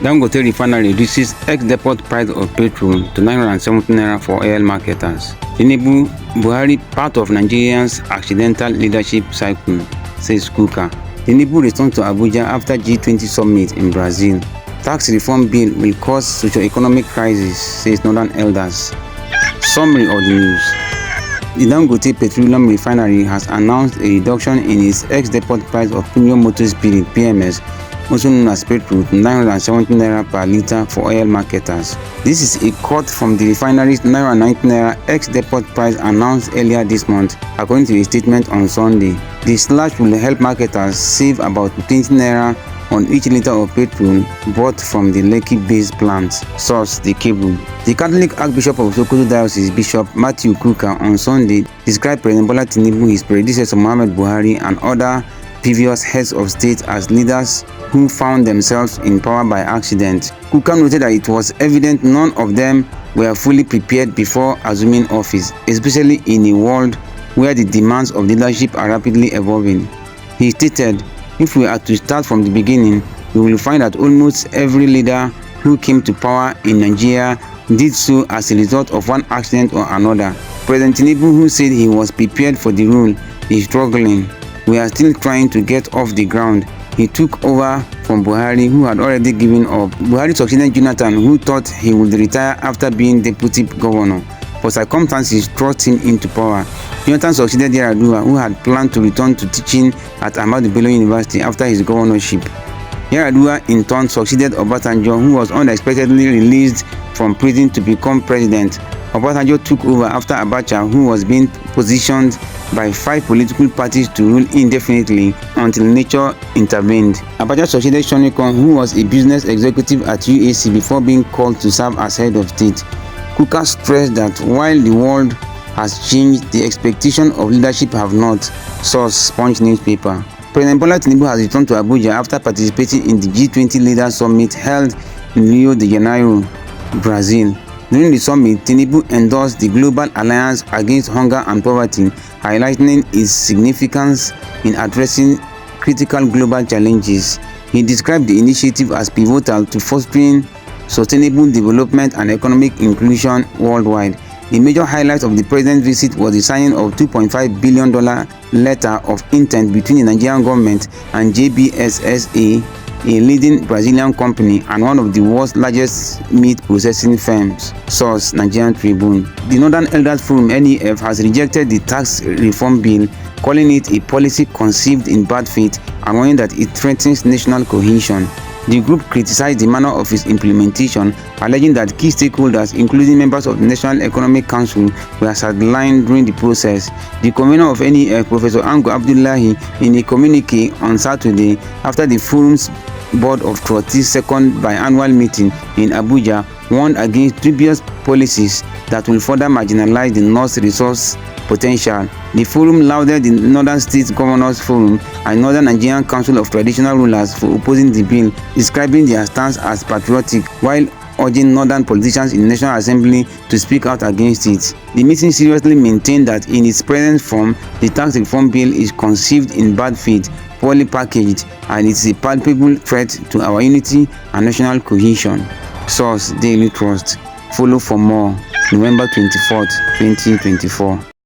Dangote refinery reduces ex-depot price of petrol to 970 naira for oil marketers. Tinubu, Buhari part of Nigeria's accidental leadership cycle, says Kukah. Tinubu returns to Abuja after G20 summit in Brazil. Tax reform bill will cause socioeconomic crisis, says northern elders. Summary of the news. The Dangote petroleum refinery has announced a reduction in its ex-depot price of premium motor spirit (PMS), also known as petrol, to 970 naira per litre for oil marketers. This is a cut from the refinery's 990 naira ex-depot price announced earlier this month, according to a statement on Sunday. The slash will help marketers save about 20 naira on each litre of petrol bought from the Lekki-based plant. Source: The Cable. The Catholic Archbishop of Sokoto Diocese, Bishop Matthew Kukah, on Sunday described President Bola Tinubu, his predecessor Muhammad Buhari, and other previous heads of state as leaders who found themselves in power by accident. Kukah noted that it was evident none of them were fully prepared before assuming office, especially in a world where the demands of leadership are rapidly evolving. He stated, "If we are to start from the beginning, we will find that almost every leader who came to power in Nigeria did so as a result of one accident or another." President Tinubu, who said he was prepared for the role, is struggling. "We are still trying to get off the ground." He took over from Buhari, who had already given up. Buhari succeeded Jonathan, who thought he would retire after being deputy governor, but circumstances thrust him into power. Jonathan succeeded Yar'Adua, who had planned to return to teaching at Ahmadu Bello University after his governorship. Yar'Adua in turn succeeded Obasanjo, who was unexpectedly released from prison to become president. Obasanjo took over after Abacha, who was being positioned by 5 political parties to rule indefinitely until nature intervened. Abacha succeeded Shonekan, who was a business executive at UAC before being called to serve as head of state. Kukah stressed that while the world has changed, the expectations of leadership have not. Source: Punch newspaper. President Bola Tinubu has returned to Abuja after participating in the G20 Leaders Summit held in Rio de Janeiro, Brazil. During the summit, Tinubu endorsed the Global Alliance Against Hunger and Poverty, highlighting its significance in addressing critical global challenges. He described the initiative as pivotal to fostering sustainable development and economic inclusion worldwide. A major highlight of the president's visit was the signing of $2.5 billion letter of intent between the Nigerian government and JBSSA, a leading Brazilian company and one of the world's largest meat processing firms. Source: Nigerian Tribune. The Northern Elders Forum (NEF) has rejected the tax reform bill, calling it a policy conceived in bad faith and warning that it threatens national cohesion. The group criticized the manner of its implementation, alleging that key stakeholders, including members of the National Economic Council, were sidelined during the process. The convener of NEF, Professor Ango Abdullahi, in a communique on Saturday after the forum's Board of Trustees' second biannual meeting in Abuja, warned against dubious policies that will further marginalize the North's resource potential. The forum lauded the Northern States Governors Forum and Northern Nigerian Council of Traditional Rulers for opposing the bill, describing their stance as patriotic, while urging northern politicians in the National Assembly to speak out against it. The meeting seriously maintained that in its present form, the tax reform bill is conceived in bad faith, poorly packaged, and it is a palpable threat to our unity and national cohesion. Source: Daily Trust. Follow for more. November 24th, 2024.